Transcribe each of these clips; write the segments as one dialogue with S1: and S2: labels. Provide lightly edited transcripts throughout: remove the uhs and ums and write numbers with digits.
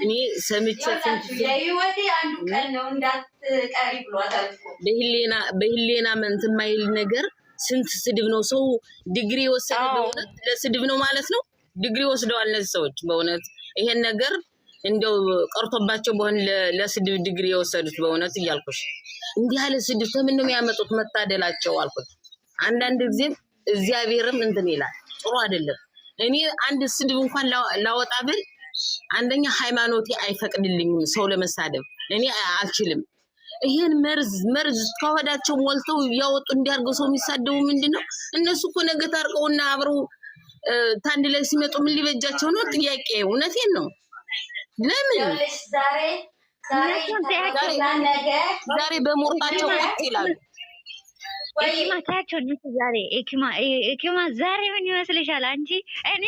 S1: እኔ ሰምቼ
S2: የህይወቴ አንዱ ቀን ነው እንዳትቀሪ ብሏታል እኮ
S1: በህሊና እንትን የማይል ነገር ስንት ስድብ ነው ሰው ዲግሪ ወሰደ በእውነት ለስድብ ነው ማለት ነው ዲግሪ ወስደዋል እነዚህ ሰዎች በእውነት ይሄን ነገር እንደው ቀርቶባቸው በሆነ ለስድብ ዲግሪ የወሰዱት በእውነት እያልኩሽ እንዲህ ያለ ስድብ ከምን ነው የሚያመጡት መታደላቸው አልኩት አንዳንድ ጊዜ እግዚአብሔርም እንትን ይላል ጥሩ አይደለም እኔ አንድ ስድብ እንኳን ላወጣ ብል አንደኛ ሃይማኖቴ አይፈቅድልኝም ሰው ለመሳደብ እኔ አልችልም ይሄን መርዝ ከወዳቸው ሞልተው ያወጡ እንዲያርገው ሰው የሚሳደቡ ምንድነው እነሱ እኮ ነገ ታርቀውና አብረው ታንድ ላይ ሲመጡ ምን ሊበጃቸው ነው ጥያቄ እውነቴን ነው ለምን ዛሬ በሞርጣቸው ይላሉ
S3: ኤኪማታቸው ነው ዛሬ ኤኪማ ዛሬ ምን ይመስልሻል አንቺ እኔ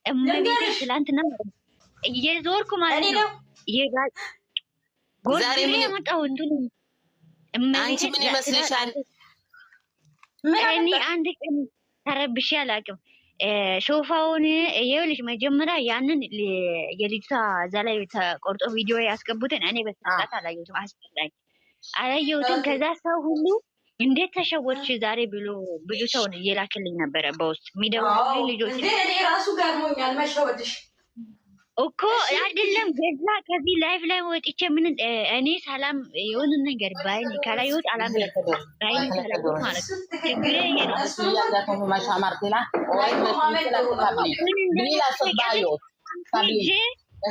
S3: እመቤቴ ትላንትና እየዞርኩ ማለት ነው ዛሬ ምን ያመጣው እንትን
S1: አንቺ ምን ይመስልሻል
S3: እኔ አንድ ቀን ተረብሼ አላውቅም ሶፋውን ይኸውልሽ መጀመሪያ ያንን የልጅቷ እዛ ላይ ተቆርጦ ቪዲዮ ያስገቡትን እኔ በስርዓት አላየሁትም አላየሁትም ከዛ ሰው ሁሉ እንዴት ተሸወድሽ ዛሬ ብሎ ብዙ ሰው እየላክልኝ ነበረ በውስጥ የሚደውሉ ልጆች
S2: እኔ ራሱ ገርሞኛል መሸወድሽ
S3: እኮ አይደለም ገዛ ከዚህ ላይቭ ላይ ወጥቼ ምን እኔ ሰላም የሆነ ነገር ባይን ካላየሁት አላምንም ባይን ካላየሁት ማለት ነው ችግሬ ይሄ ነው
S1: እሱ ያጋተው ማሻ ማርቴላ ወይ ቢላ ሰባዮ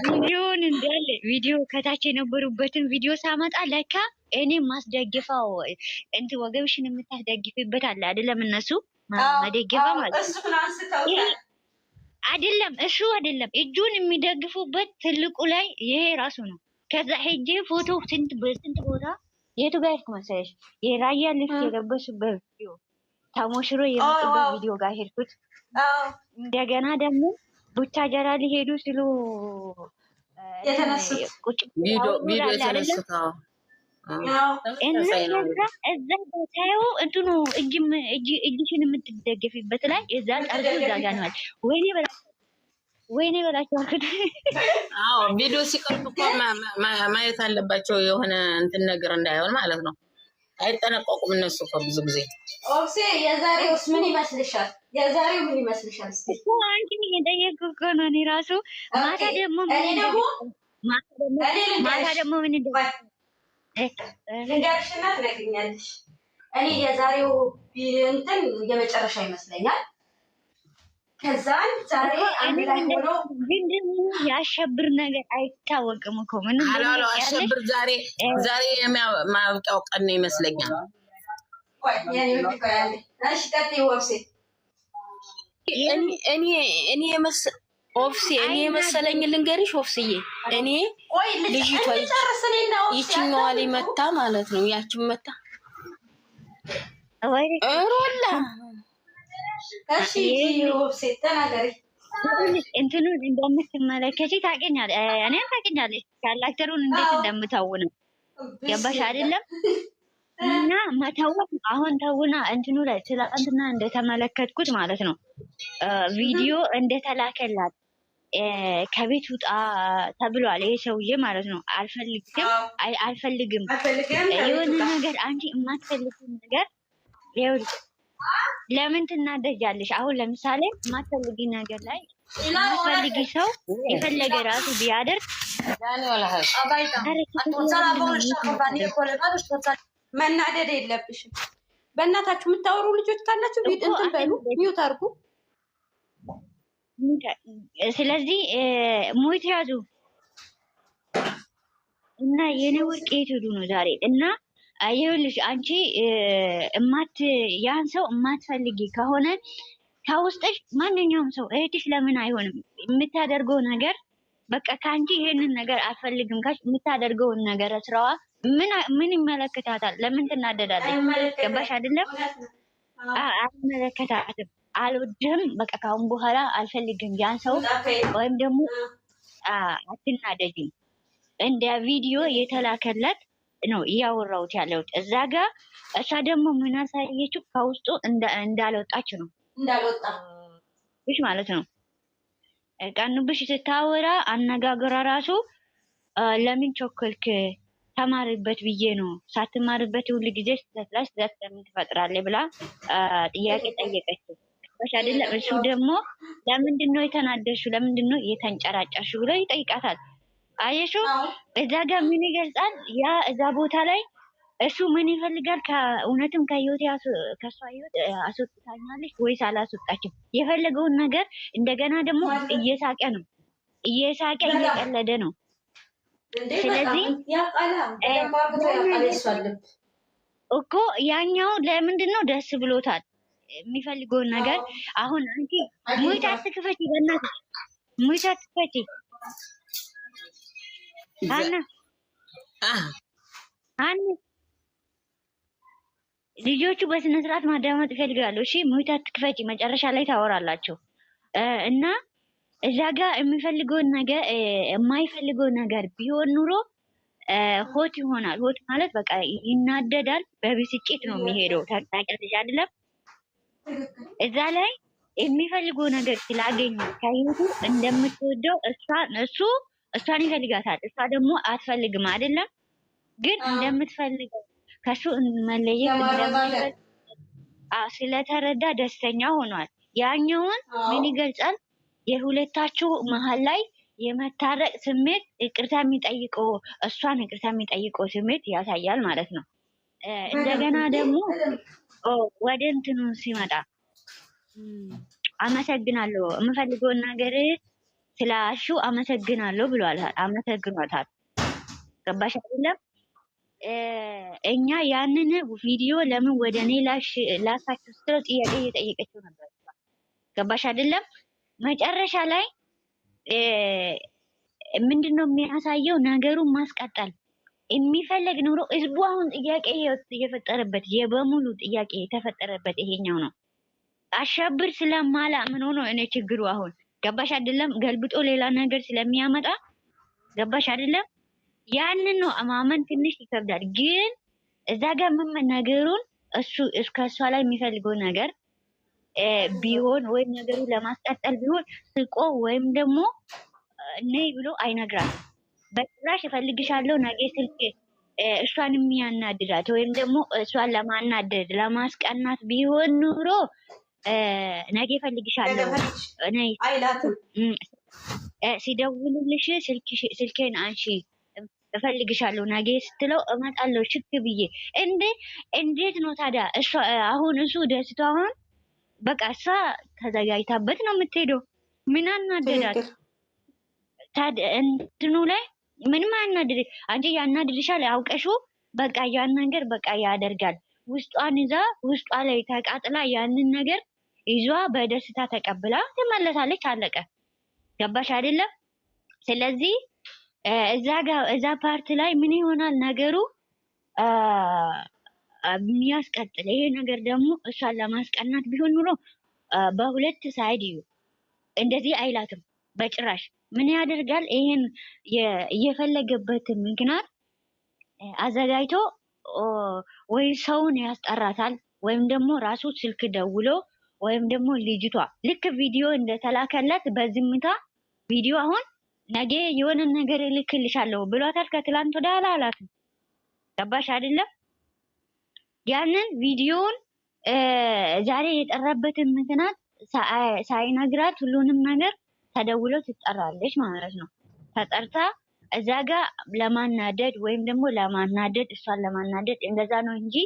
S3: ቪዲዮን እንዳለ ቪዲዮ ከታች የነበሩበትን ቪዲዮ ሳመጣ ለካ እኔ ማስደግፋው እንት ወገብሽን የምታስደግፊበት አለ አይደለም እነሱ ማደግፋ ማለት
S2: እሱን አንስተውታል
S3: አይደለም እሱ አይደለም እጁን የሚደግፉበት ትልቁ ላይ ይሄ ራሱ ነው ከዛ ሄጄ ፎቶ ስንት ቦታ የቱ ጋር ሄድኩ መሰለሽ የራያ ልብስ የለበሱበት ቪዲዮ ታሞሽሮ የመጡበት ቪዲዮ ጋር ሄድኩት እንደገና ደግሞ ቡታጀራ ሊሄዱ ሲሉ
S2: የተነሱት
S1: ቪዲዮ የተነሱት
S3: እዛ ቦታው እንትኑ እጅሽን የምትደገፊበት ላይ እዛ ጠርዙ እዛ ጋር ነው ወይኔ በላቸው
S1: አዎ ቪዲዮ ሲቀርጡ እኮ ማየት አለባቸው የሆነ እንትን ነገር እንዳይሆን ማለት ነው አይጠነቀቁም እነሱ እኮ ብዙ ጊዜ
S2: ኦክሴ የዛሬውስ ምን ይመስልሻል እስቲ
S3: አንቺ እየጠየቅኩ እኮ ነው እኔ ራሱ ማታ ደግሞ ምን
S2: ልንገርሽና ትነግሪኛለሽ እኔ የዛሬው እንትን የመጨረሻ ይመስለኛል ከዛን ዛሬ አንድ ላይ ሆኖ
S3: ግን ያሸብር ነገር አይታወቅም እኮ ምንም
S1: አሸብር ዛሬ የማያውቀው ቀን ነው ይመስለኛል
S2: ቆይ እሺ ቀጥይ ወብሴ
S4: እኔ የመሰለኝ ልንገርሽ ኦፍስዬ እኔ ልጅቷ ይችኛዋ ላይ መታ ማለት ነው ያችን መታ ሮላ
S2: እሺ ወብሴ ተናገሪ
S3: እንትኑ እንደምትመለከቺ ታውቂኛለሽ እኔም ታውቂኛለሽ ካራክተሩን እንዴት እንደምታውነው ገባሽ አይደለም እና መተወን አሁን ተውና እንትኑ ላይ ትላንትና እንደተመለከትኩት ማለት ነው ቪዲዮ እንደተላከላት ከቤት ውጣ ተብሏል ይሄ ሰውዬ ማለት ነው አልፈልግም የሆነ ነገር አንቺ የማትፈልጊው ነገር ይኸውልሽ ለምን ትናደጃለሽ አሁን ለምሳሌ የማትፈልጊ ነገር ላይ የማትፈልጊ ሰው የፈለገ ራሱ ቢያደርግ
S2: መናደድ የለብሽም በእናታችሁ የምታወሩ ልጆች ካላችሁ እንትን በሉ ሚውት አድርጉ
S3: ስለዚህ ሞት ያዙ እና የኔ ወርቅ የት ሄዱ ነው ዛሬ እና ይኸውልሽ አንቺ ያን ሰው የማትፈልጊ ከሆነ ከውስጥሽ ማንኛውም ሰው እህትሽ ለምን አይሆንም የምታደርገው ነገር በቃ ካንቺ ይሄንን ነገር አልፈልግም ካሽ የምታደርገውን ነገር ስራዋ ምን ይመለከታታል ለምን ትናደዳለች ገባሽ አይደለም አይመለከታትም አልወድህም በቃ ካሁን በኋላ አልፈልግም ያን ሰው ወይም ደግሞ አትናደጂም እንደ ቪዲዮ የተላከለት ነው እያወራሁት ያለሁት እዛ ጋር እሷ ደግሞ ምን አሳየችው ከውስጡ እንዳልወጣች ነው
S2: እንዳልወጣ
S3: ማለት ነው ቀኑብሽ ስታወራ አነጋገሯ ራሱ ለምን ቾኮልክ ተማርበት ብዬ ነው ሳትማርበት ሁሉ ጊዜ ስትላስ ዛት ለምን ትፈጥራለህ ብላ ጥያቄ ጠየቀችው። ባሽ አይደለም እሱ ደግሞ ለምንድን ነው የተናደድሽው ለምንድን ነው የተንጨራጨርሽው ብሎ ይጠይቃታል። አየሹ እዛ ጋር ምን ይገልጻል? ያ እዛ ቦታ ላይ እሱ ምን ይፈልጋል? ከእውነትም ከህይወት ከሷ ህይወት አስወጥታኛለች ወይስ አላስወጣችም? የፈለገውን ነገር እንደገና ደግሞ እየሳቀ ነው እየቀለደ ነው። ስለዚህ እኮ ያኛው ለምንድን ነው ደስ ብሎታል የሚፈልገውን ነገር። አሁን አንቺ ሙይታ አትክፈቺ፣ በእናትሽ ሙይታ አትክፈቺ። አና ልጆቹ በስነ ስርዓት ማዳመጥ ይፈልጋሉ። እሺ ሙይታ አትክፈቺ፣ መጨረሻ ላይ ታወራላችሁ እና እዛ ጋር የሚፈልገውን ነገር የማይፈልገው ነገር ቢሆን ኑሮ ሆት ይሆናል። ሆት ማለት በቃ ይናደዳል፣ በብስጭት ነው የሚሄደው። ታውቂያለሽ አይደለም? እዛ ላይ የሚፈልገው ነገር ስላገኘ ከህይወቱ እንደምትወደው እሷን ይፈልጋታል፣ እሷ ደግሞ አትፈልግም አይደለም? ግን እንደምትፈልገው ከሱ መለየት እንደማይፈልግ ስለተረዳ ደስተኛ ሆኗል። ያኛውን ምን ይገልጻል? የሁለታችሁ መሀል ላይ የመታረቅ ስሜት ይቅርታ የሚጠይቀው እሷን ይቅርታ የሚጠይቀው ስሜት ያሳያል ማለት ነው። እንደገና ደግሞ ወደ እንትኑ ሲመጣ አመሰግናለሁ የምፈልገውን ነገር ስላሹ አመሰግናለሁ ብሏል። አመሰግኗታል። ገባሽ አይደለም? እኛ ያንን ቪዲዮ ለምን ወደ እኔ ላካችሁ ስትለው ጥያቄ እየጠየቀችው ነበር። ገባሽ አይደለም? መጨረሻ ላይ ምንድነው የሚያሳየው? ነገሩን ማስቀጠል የሚፈልግ ኑሮ ህዝቡ አሁን ጥያቄ እየፈጠረበት የበሙሉ ጥያቄ የተፈጠረበት ይሄኛው ነው። አሸብር ስለማላ ምን ሆኖ እኔ ችግሩ አሁን ገባሽ አይደለም? ገልብጦ ሌላ ነገር ስለሚያመጣ ገባሽ አይደለም? ያንን ነው ማመን ትንሽ ይከብዳል። ግን እዛ ጋር ምን ነገሩን እስከ እሷ ላይ የሚፈልገው ነገር ቢሆን ወይም ነገሩ ለማስቀጠል ቢሆን ስቆ ወይም ደግሞ ነይ ብሎ አይነግራትም። በጭራሽ እፈልግሻለሁ ነገ ስልክ እሷን የሚያናድዳት ወይም ደግሞ እሷን ለማናደድ ለማስቀናት ቢሆን ኑሮ ነገ እፈልግሻለሁ ነይ ሲደውልልሽ ስልኬን አንሺ እፈልግሻለሁ ነገ ስትለው እመጣለሁ ሽክ ብዬ እንዴት ነው ታዲያ? አሁን እሱ ደስታውን በቃ እሷ ተዘጋጅታበት ነው የምትሄደው። ምን አናደዳት ታዲያ? እንትኑ ላይ ምንም አናደድ። አንቺ ያናድድሻል አውቀሹ በቃ ያን ነገር በቃ ያደርጋል። ውስጧን ይዛ ውስጧ ላይ ተቃጥላ ያንን ነገር ይዟ በደስታ ተቀብላ ትመለሳለች። አለቀ። ገባሽ አይደለም? ስለዚህ እዛ ፓርት ላይ ምን ይሆናል ነገሩ የሚያስቀጥል ይሄ ነገር ደግሞ እሷን ለማስቀናት ቢሆን ኑሮ በሁለት ሳይድ እንደዚህ አይላትም በጭራሽ። ምን ያደርጋል? ይሄን የፈለገበትን ምክንያት አዘጋጅቶ ወይ ሰውን ያስጠራታል ወይም ደግሞ ራሱ ስልክ ደውሎ ወይም ደግሞ ልጅቷ ልክ ቪዲዮ እንደተላከለት በዝምታ ቪዲዮ አሁን ነገ የሆነ ነገር እልክልሻለሁ ብሏታል። ከትላንት ወደ አላላትም። ገባሽ አይደለም? ያንን ቪዲዮውን ዛሬ የጠራበትን ምክንያት ሳይነግራት ሁሉንም ነገር ተደውሎ ትጠራለች ማለት ነው። ተጠርታ እዛ ጋር ለማናደድ ወይም ደግሞ ለማናደድ እሷን ለማናደድ እንደዛ ነው እንጂ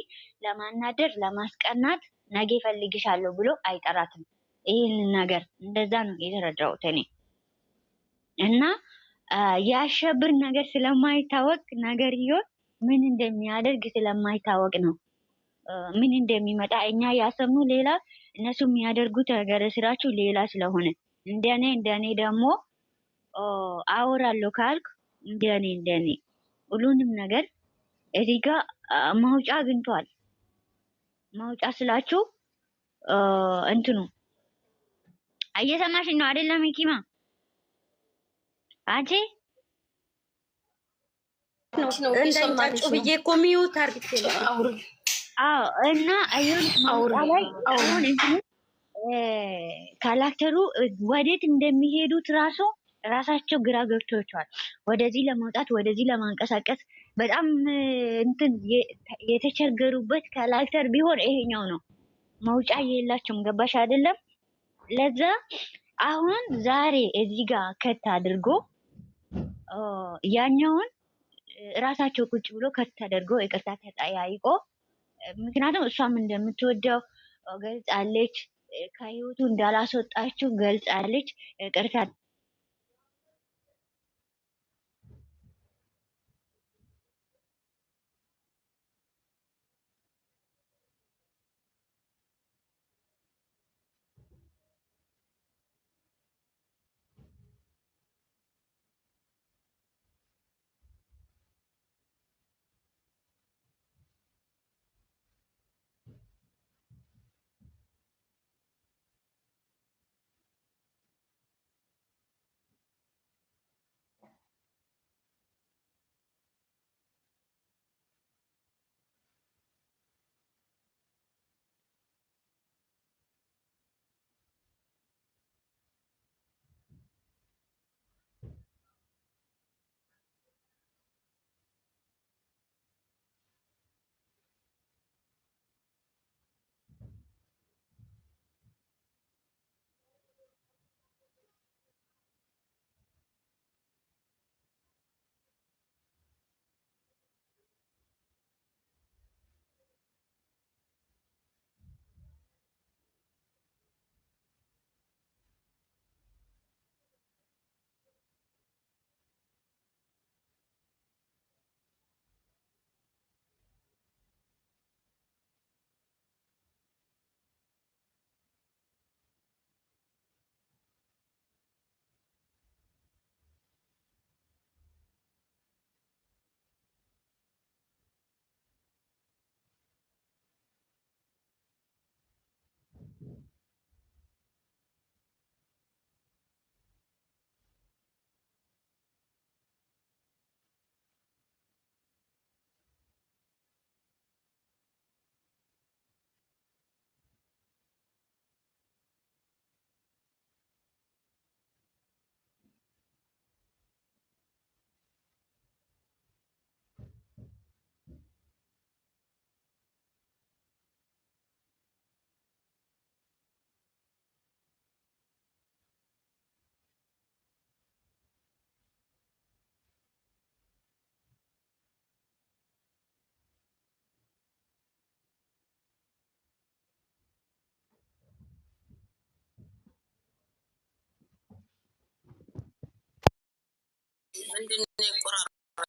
S3: ለማናደድ ለማስቀናት ነገ እፈልግሻለሁ ብሎ አይጠራትም። ይህን ነገር እንደዛ ነው የተረዳሁት እኔ እና የአሸብር ነገር ስለማይታወቅ ነገር ይሆን ምን እንደሚያደርግ ስለማይታወቅ ነው ምን እንደሚመጣ እኛ ያሰብነው ሌላ እነሱ የሚያደርጉት ነገር ስራቸው ሌላ ስለሆነ እንደኔ ደግሞ አወራለሁ ካልኩ እንደኔ ሁሉንም ነገር እዚህ ጋር ማውጫ አግኝቷል። ማውጫ ስላችሁ እንትኑ እየሰማሽኝ ነው አይደለም? ሂኪማ አንቺ
S2: እንደንጫጩ ብዬ እኮ ሚዩት አርግቼ ነው።
S3: አዎ እና አሁን ላይ አሁን እንትኑ ካራክተሩ ወዴት እንደሚሄዱት ራሳቸው ግራ ገብቷቸዋል። ወደዚህ ለመውጣት ወደዚህ ለማንቀሳቀስ በጣም እንትን የተቸገሩበት ካራክተር ቢሆን ይሄኛው ነው። መውጫ የላቸውም። ገባሽ አይደለም? ለዛ አሁን ዛሬ እዚህ ጋር ከት አድርጎ ያኛውን ራሳቸው ቁጭ ብሎ ከት አድርጎ ይቅርታ ተጠያይቆ ምክንያቱም እሷም እንደምትወደው ገልጻለች። ከህይወቱ እንዳላስወጣችው ገልጻለች። ይቅርታ
S1: ምንድነው